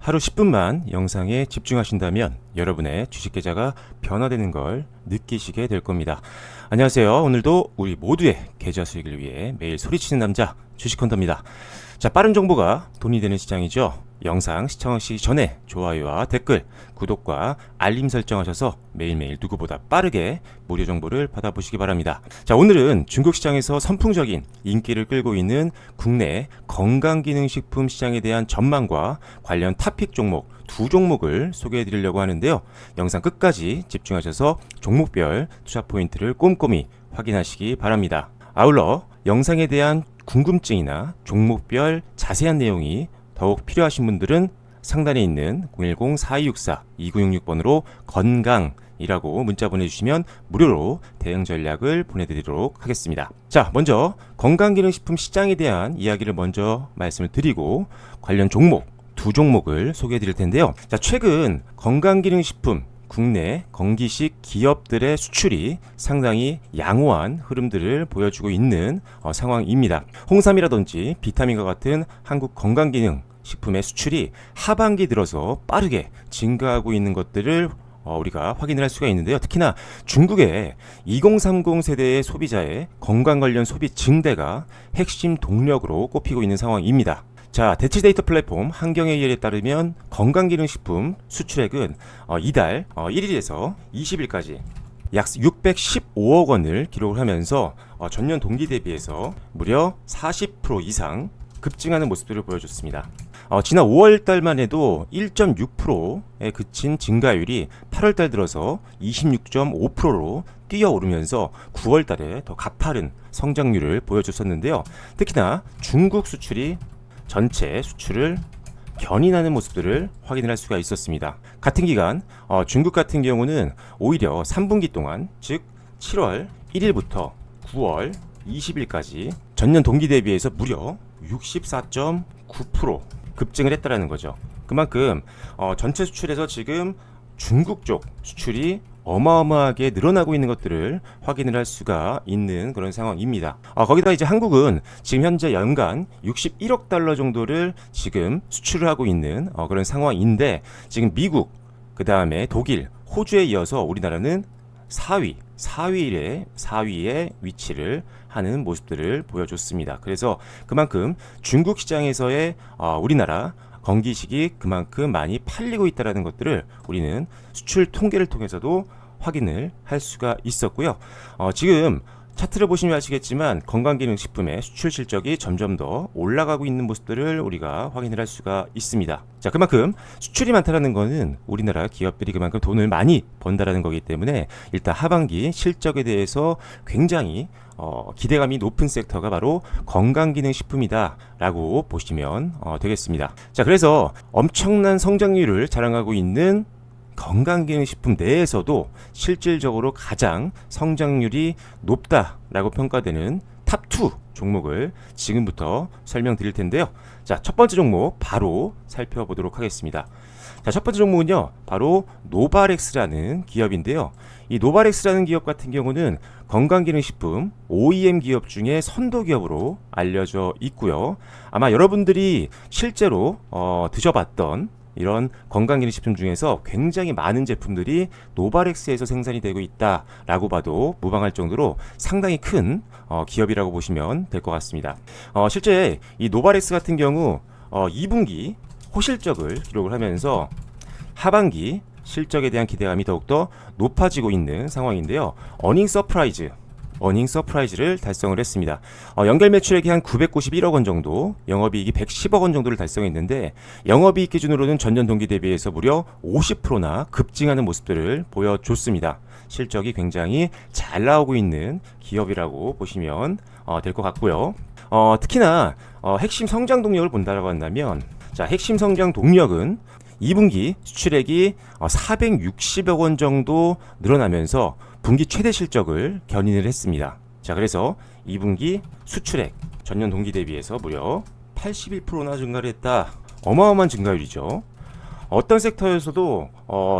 하루 10분만 영상에 집중하신다면 여러분의 주식 계좌가 변화되는 걸 느끼시게 될 겁니다. 안녕하세요. 오늘도 우리 모두의 계좌 수익을 위해 매일 소리치는 남자 주식헌터입니다. 자, 빠른 정보가 돈이 되는 시장이죠. 영상 시청하시기 전에 좋아요와 댓글, 구독과 알림 설정하셔서 매일매일 누구보다 빠르게 무료 정보를 받아보시기 바랍니다. 자, 오늘은 중국 시장에서 선풍적인 인기를 끌고 있는 국내 건강기능식품 시장에 대한 전망과 관련 탑픽 종목 두 종목을 소개해 드리려고 하는데요. 영상 끝까지 집중하셔서 종목별 투자 포인트를 꼼꼼히 확인하시기 바랍니다. 아울러 영상에 대한 궁금증이나 종목별 자세한 내용이 더욱 필요하신 분들은 상단에 있는 010-4264-2966번으로 건강이라고 문자 보내주시면 무료로 대응 전략을 보내드리도록 하겠습니다. 자, 먼저 건강기능식품 시장에 대한 이야기를 먼저 말씀을 드리고 관련 종목 두 종목을 소개해 드릴 텐데요. 자, 최근 건강기능식품 국내 건기식 기업들의 수출이 상당히 양호한 흐름들을 보여주고 있는 상황입니다. 홍삼이라든지 비타민과 같은 한국 건강기능 식품의 수출이 하반기 들어서 빠르게 증가하고 있는 것들을 우리가 확인을 할 수가 있는데요. 특히나 중국의 2030 세대의 소비자의 건강 관련 소비 증대가 핵심 동력으로 꼽히고 있는 상황입니다. 자, 대치 데이터 플랫폼 한경AL에 따르면 건강기능식품 수출액은 이달 1일에서 20일까지 약 615억 원을 기록을 하면서 전년 동기 대비해서 무려 40% 이상 급증하는 모습들을 보여줬습니다. 지난 5월달만 해도 1.6%에 그친 증가율이 8월달 들어서 26.5%로 뛰어오르면서 9월달에 더 가파른 성장률을 보여줬었는데요. 특히나 중국 수출이 전체 수출을 견인하는 모습들을 확인을 할 수가 있었습니다. 같은 기간 중국 같은 경우는 오히려 3분기 동안 즉 7월 1일부터 9월 20일까지 전년 동기 대비해서 무려 64.9% 급증을 했다라는 거죠. 그만큼 전체 수출에서 지금 중국 쪽 수출이 어마어마하게 늘어나고 있는 것들을 확인을 할 수가 있는 그런 상황입니다. 거기다 이제 한국은 지금 현재 연간 61억 달러 정도를 지금 수출을 하고 있는 그런 상황인데 지금 미국, 그 다음에 독일, 호주에 이어서 우리나라는 4위의 위치를 하는 모습들을 보여줬습니다. 그래서 그만큼 중국 시장에서의 우리나라 건기식이 그만큼 많이 팔리고 있다는 것들을 우리는 수출 통계를 통해서도 확인을 할 수가 있었고요. 지금 차트를 보시면 아시겠지만 건강기능식품의 수출 실적이 점점 더 올라가고 있는 모습들을 우리가 확인을 할 수가 있습니다. 자, 그만큼 수출이 많다는 것은 우리나라 기업들이 그만큼 돈을 많이 번다라는 거기 때문에 일단 하반기 실적에 대해서 굉장히 기대감이 높은 섹터가 바로 건강기능식품이다 라고 보시면 되겠습니다. 자, 그래서 엄청난 성장률을 자랑하고 있는 건강기능식품 내에서도 실질적으로 가장 성장률이 높다라고 평가되는 탑2 종목을 지금부터 설명드릴 텐데요. 자, 첫 번째 종목 바로 살펴보도록 하겠습니다. 자, 첫 번째 종목은요, 바로 노바렉스라는 기업인데요. 이 노바렉스라는 기업 같은 경우는 건강기능식품 OEM 기업 중에 선도 기업으로 알려져 있고요. 아마 여러분들이 실제로 드셔봤던 이런 건강기능식품 중에서 굉장히 많은 제품들이 노바렉스에서 생산이 되고 있다라고 봐도 무방할 정도로 상당히 큰 기업이라고 보시면 될 것 같습니다. 실제 이 노바렉스 같은 경우 2분기 호실적을 기록을 하면서 하반기 실적에 대한 기대감이 더욱더 높아지고 있는 상황인데요. 어닝 서프라이즈를 달성을 했습니다. 연결 매출액이 한 991억 원 정도, 영업이익이 110억 원 정도를 달성했는데 영업이익 기준으로는 전년 동기 대비해서 무려 50%나 급증하는 모습들을 보여줬습니다. 실적이 굉장히 잘 나오고 있는 기업이라고 보시면 될 것 같고요. 특히나 핵심 성장 동력을 본다라고 한다면, 자, 핵심 성장 동력은 2분기 수출액이 460억 원 정도 늘어나면서 분기 최대 실적을 견인을 했습니다. 자, 그래서 2분기 수출액 전년 동기 대비해서 무려 81%나 증가를 했다. 어마어마한 증가율이죠. 어떤 섹터에서도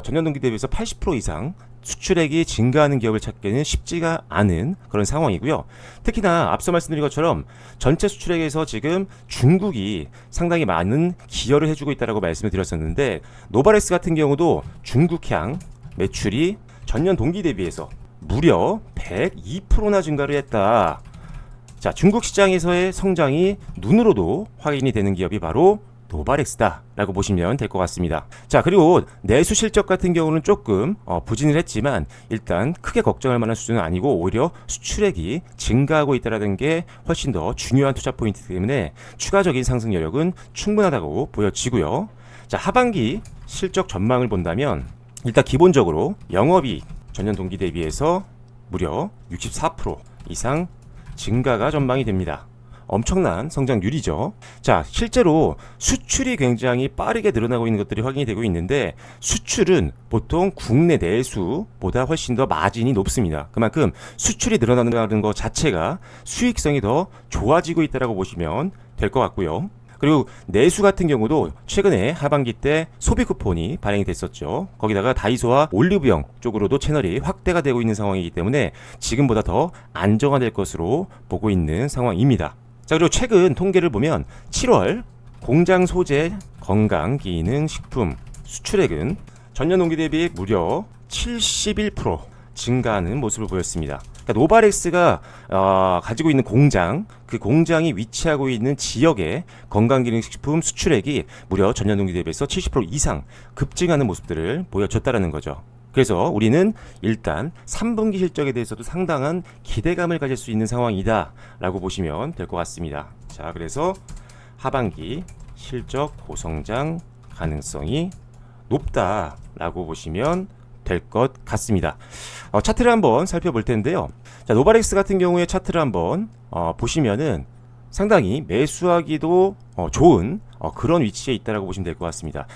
전년 동기 대비해서 80% 이상 수출액이 증가하는 기업을 찾기는 쉽지가 않은 그런 상황이고요. 특히나 앞서 말씀드린 것처럼 전체 수출액에서 지금 중국이 상당히 많은 기여를 해주고 있다고 말씀을 드렸었는데, 노바렉스 같은 경우도 중국향 매출이 전년 동기 대비해서 무려 102%나 증가를 했다. 자, 중국 시장에서의 성장이 눈으로도 확인이 되는 기업이 바로 노바렉스다 라고 보시면 될 것 같습니다. 자, 그리고 내수 실적 같은 경우는 조금 부진을 했지만 일단 크게 걱정할 만한 수준은 아니고 오히려 수출액이 증가하고 있다는 게 훨씬 더 중요한 투자 포인트 때문에 추가적인 상승 여력은 충분하다고 보여지고요. 자, 하반기 실적 전망을 본다면 일단 기본적으로 영업이익 전년 동기 대비해서 무려 64% 이상 증가가 전망이 됩니다. 엄청난 성장률이죠. 자, 실제로 수출이 굉장히 빠르게 늘어나고 있는 것들이 확인이 되고 있는데, 수출은 보통 국내 내수보다 훨씬 더 마진이 높습니다. 그만큼 수출이 늘어나는 것 자체가 수익성이 더 좋아지고 있다고 보시면 될 것 같고요. 그리고 내수 같은 경우도 최근에 하반기 때 소비 쿠폰이 발행이 됐었죠. 거기다가 다이소와 올리브영 쪽으로도 채널이 확대가 되고 있는 상황이기 때문에 지금보다 더 안정화될 것으로 보고 있는 상황입니다. 자, 그리고 최근 통계를 보면 7월 공장 소재 건강기능식품 수출액은 전년 동기 대비 무려 71% 증가하는 모습을 보였습니다. 그러니까 노바렉스가 가지고 있는 공장, 그 공장이 위치하고 있는 지역의 건강기능식품 수출액이 무려 전년 동기 대비해서 70% 이상 급증하는 모습들을 보여줬다는 거죠. 그래서 우리는 일단 3분기 실적에 대해서도 상당한 기대감을 가질 수 있는 상황이다 라고 보시면 될 것 같습니다. 자, 그래서 하반기 실적 고성장 가능성이 높다 라고 보시면 될 것 같습니다. 차트를 한번 살펴볼 텐데요. 자, 노바렉스 같은 경우에 차트를 한번 보시면은 상당히 매수하기도 좋은 그런 위치에 있다라고 보시면 될 것 같습니다.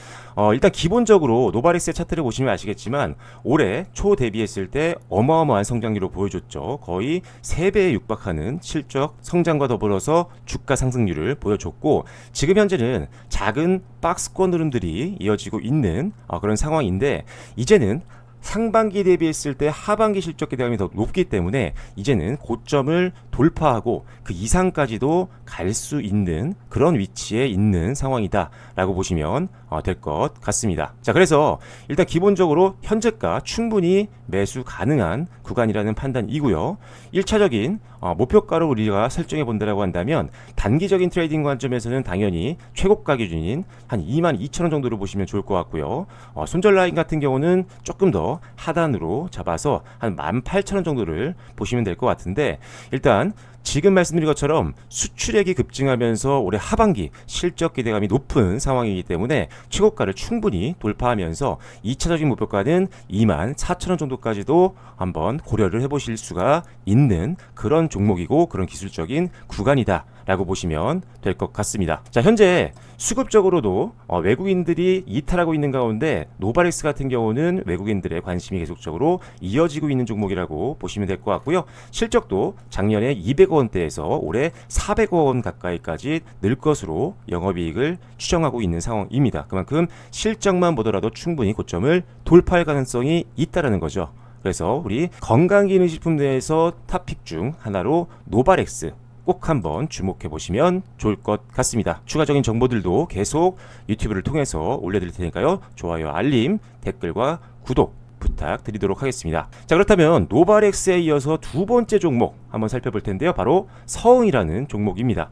일단 기본적으로 노바렉스의 차트를 보시면 아시겠지만 올해 초 대비했을 때 어마어마한 성장률을 보여줬죠. 거의 3배에 육박하는 실적 성장과 더불어서 주가 상승률을 보여줬고, 지금 현재는 작은 박스권 흐름들이 이어지고 있는 그런 상황인데, 이제는 상반기 대비했을 때 하반기 실적 기대감이 더 높기 때문에 이제는 고점을 돌파하고 그 이상까지도 갈 수 있는 그런 위치에 있는 상황이다 라고 보시면 될 것 같습니다. 자, 그래서 일단 기본적으로 현재가 충분히 매수 가능한 구간이라는 판단이고요. 1차적인 목표가를 우리가 설정해 본다고 한다면 단기적인 트레이딩 관점에서는 당연히 최고가 기준인 한 22,000원 정도로 보시면 좋을 것 같고요. 손절 라인 같은 경우는 조금 더 하단으로 잡아서 한 18,000원 정도를 보시면 될 것 같은데, 일단 지금 말씀드린 것처럼 수출액이 급증하면서 올해 하반기 실적 기대감이 높은 상황이기 때문에 최고가를 충분히 돌파하면서 2차적인 목표가는 24,000원 정도까지도 한번 고려를 해보실 수가 있는 그런 종목이고 그런 기술적인 구간이다 라고 보시면 될 것 같습니다. 자, 현재 수급적으로도 외국인들이 이탈하고 있는 가운데 노바렉스 같은 경우는 외국인들의 관심이 계속적으로 이어지고 있는 종목이라고 보시면 될 것 같고요. 실적도 작년에 200원대에서 올해 400원 가까이까지 늘 것으로 영업이익을 추정하고 있는 상황입니다. 그만큼 실적만 보더라도 충분히 고점을 돌파할 가능성이 있다는 거죠. 그래서 우리 건강기능식품 내에서 탑픽 중 하나로 노바렉스 꼭 한번 주목해 보시면 좋을 것 같습니다. 추가적인 정보들도 계속 유튜브를 통해서 올려드릴 테니까요. 좋아요, 알림, 댓글과 구독 부탁드리도록 하겠습니다. 자, 그렇다면 노바렉스에 이어서 두 번째 종목 한번 살펴볼 텐데요. 바로 서흥이라는 종목입니다.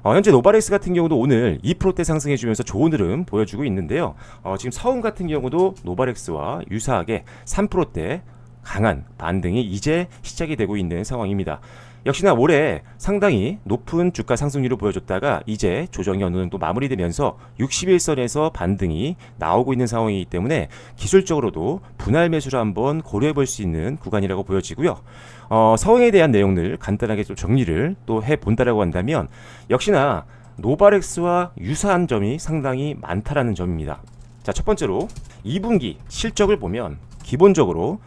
현재 노바렉스 같은 경우도 오늘 2%대 상승해주면서 좋은 흐름 보여주고 있는데요. 지금 서흥 같은 경우도 노바렉스와 유사하게 3%대 강한 반등이 이제 시작이 되고 있는 상황입니다. 역시나 올해 상당히 높은 주가 상승률을 보여줬다가 이제 조정이 어느 정도 마무리되면서 61선에서 반등이 나오고 있는 상황이기 때문에 기술적으로도 분할 매수를 한번 고려해 볼 수 있는 구간이라고 보여지고요. 서흥에 대한 내용을 간단하게 좀 정리를 또 해본다라고 한다면 역시나 노바렉스와 유사한 점이 상당히 많다라는 점입니다. 자, 첫 번째로 2분기 실적을 보면 기본적으로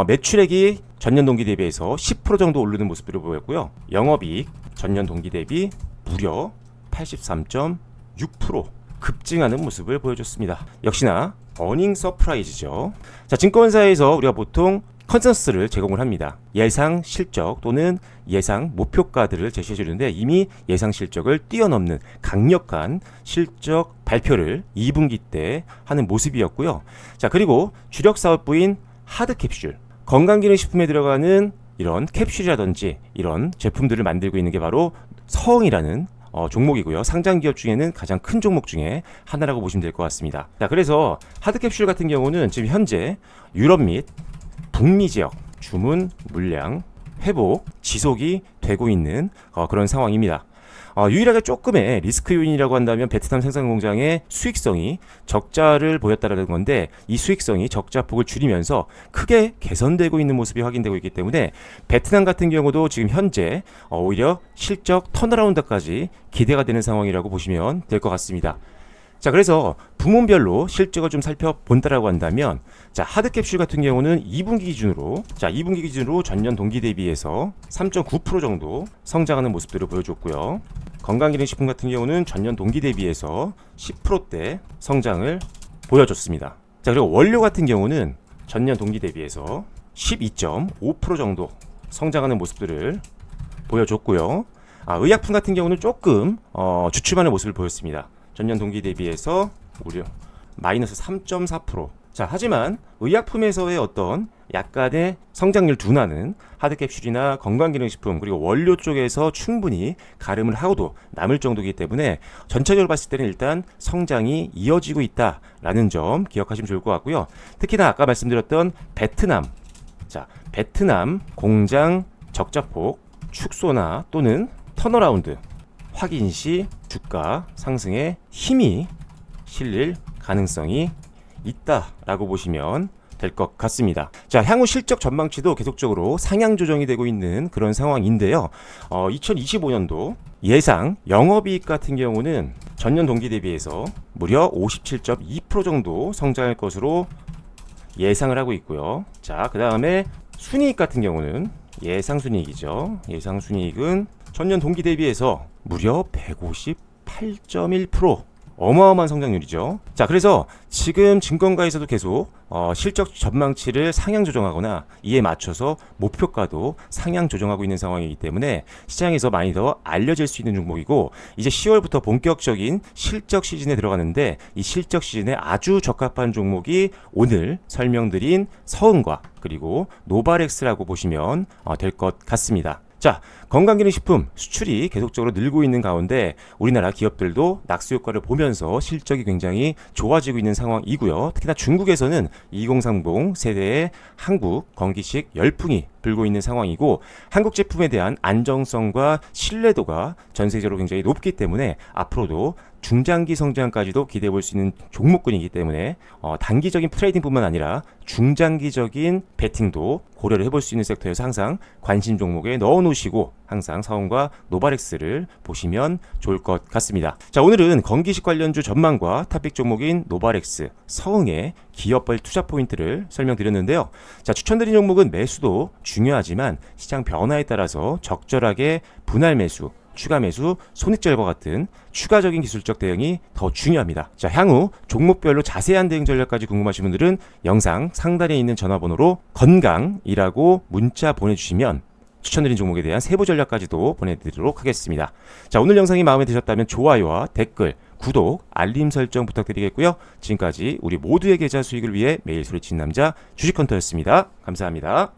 매출액이 전년 동기 대비해서 10% 정도 오르는 모습으로 보였고요. 영업이익 전년 동기 대비 무려 83.6% 급증하는 모습을 보여줬습니다. 역시나 어닝 서프라이즈죠. 자, 증권사에서 우리가 보통 컨센서스를 제공을 합니다. 예상 실적 또는 예상 목표가들을 제시해 주는데 이미 예상 실적을 뛰어넘는 강력한 실적 발표를 2분기 때 하는 모습이었고요. 자, 그리고 주력 사업부인 하드캡슐, 건강기능식품에 들어가는 이런 캡슐이라든지 이런 제품들을 만들고 있는 게 바로 서흥이라는 종목이고요. 상장 기업 중에는 가장 큰 종목 중에 하나라고 보시면 될 것 같습니다. 자, 그래서 하드캡슐 같은 경우는 지금 현재 유럽 및 북미 지역 주문 물량 회복 지속이 되고 있는 그런 상황입니다. 유일하게 조금의 리스크 요인이라고 한다면 베트남 생산 공장의 수익성이 적자를 보였다라는 건데 이 수익성이 적자폭을 줄이면서 크게 개선되고 있는 모습이 확인되고 있기 때문에 베트남 같은 경우도 지금 현재 오히려 실적 턴어라운드까지 기대가 되는 상황이라고 보시면 될 것 같습니다. 자, 그래서 부문별로 실적을 좀 살펴본다라고 한다면 자, 하드캡슐 같은 경우는 2분기 기준으로 전년 동기 대비해서 3.9% 정도 성장하는 모습들을 보여줬고요. 건강기능식품 같은 경우는 전년 동기 대비해서 10%대 성장을 보여줬습니다. 자, 그리고 원료 같은 경우는 전년 동기 대비해서 12.5% 정도 성장하는 모습들을 보여줬고요. 의약품 같은 경우는 조금 주춤하는 모습을 보였습니다. 전년 동기 대비해서 무려 마이너스 3.4%. 자, 하지만 의약품에서의 어떤 약간의 성장률 둔화는 하드캡슐이나 건강기능식품 그리고 원료 쪽에서 충분히 가름을 하고도 남을 정도이기 때문에 전체적으로 봤을 때는 일단 성장이 이어지고 있다라는 점 기억하시면 좋을 것 같고요. 특히나 아까 말씀드렸던 베트남 공장 적자폭 축소나 또는 턴어라운드 확인 시 주가 상승에 힘이 실릴 가능성이 있다라고 보시면 될 것 같습니다. 자, 향후 실적 전망치도 계속적으로 상향 조정이 되고 있는 그런 상황인데요. 2025년도 예상 영업이익 같은 경우는 전년 동기 대비해서 무려 57.2% 정도 성장할 것으로 예상을 하고 있고요. 자, 그 다음에 순이익 같은 경우는 예상 순이익이죠. 예상 순이익은 전년 동기 대비해서 무려 158.1% 어마어마한 성장률이죠. 자, 그래서 지금 증권가에서도 계속 실적 전망치를 상향 조정하거나 이에 맞춰서 목표가도 상향 조정하고 있는 상황이기 때문에 시장에서 많이 더 알려질 수 있는 종목이고 이제 10월부터 본격적인 실적 시즌에 들어가는데 이 실적 시즌에 아주 적합한 종목이 오늘 설명드린 서흥과 그리고 노바렉스라고 보시면 될 것 같습니다. 자, 건강기능식품 수출이 계속적으로 늘고 있는 가운데 우리나라 기업들도 낙수 효과를 보면서 실적이 굉장히 좋아지고 있는 상황이고요. 특히나 중국에서는 2030 세대의 한국 건기식 열풍이 불고 있는 상황이고 한국 제품에 대한 안정성과 신뢰도가 전 세계적으로 굉장히 높기 때문에 앞으로도 중장기 성장까지도 기대해 볼 수 있는 종목군이기 때문에 단기적인 트레이딩뿐만 아니라 중장기적인 베팅도 고려를 해볼 수 있는 섹터에서 항상 관심 종목에 넣어 놓으시고 항상 서흥과 노바렉스를 보시면 좋을 것 같습니다. 자, 오늘은 건기식 관련주 전망과 탑픽 종목인 노바렉스, 서흥의 기업별 투자 포인트를 설명드렸는데요. 자, 추천드린 종목은 매수도 중요하지만 시장 변화에 따라서 적절하게 분할 매수, 추가 매수, 손익절과 같은 추가적인 기술적 대응이 더 중요합니다. 자, 향후 종목별로 자세한 대응 전략까지 궁금하신 분들은 영상 상단에 있는 전화번호로 건강이라고 문자 보내주시면 추천드린 종목에 대한 세부 전략까지도 보내드리도록 하겠습니다. 자, 오늘 영상이 마음에 드셨다면 좋아요와 댓글, 구독, 알림 설정 부탁드리겠고요. 지금까지 우리 모두의 계좌 수익을 위해 매일 소리친 남자 주식헌터였습니다. 감사합니다.